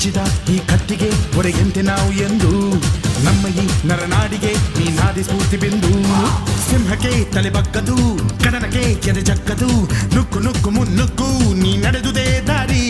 ಬಿಚ್ಚಿದ ಈ ಕತ್ತಿಗೆ ಹೊರೆಯಂತೆ ನಾವು ಎಂದು ನಮ್ಮ ಈ ನರನಾಡಿಗೆ ನೀ ನಾದಿ ಸ್ಫೂರ್ತಿ ಬಿಂದು ಸಿಂಹಕ್ಕೆ ತಲೆ ಬಗ್ಗದು ಕದನಕ್ಕೆ ಎದೆ ಜಗ್ಗದು ನುಕ್ಕು ನುಕ್ಕು ಮುನ್ನುಕ್ಕು ನೀ ನಡೆದುದೇ ದಾರಿ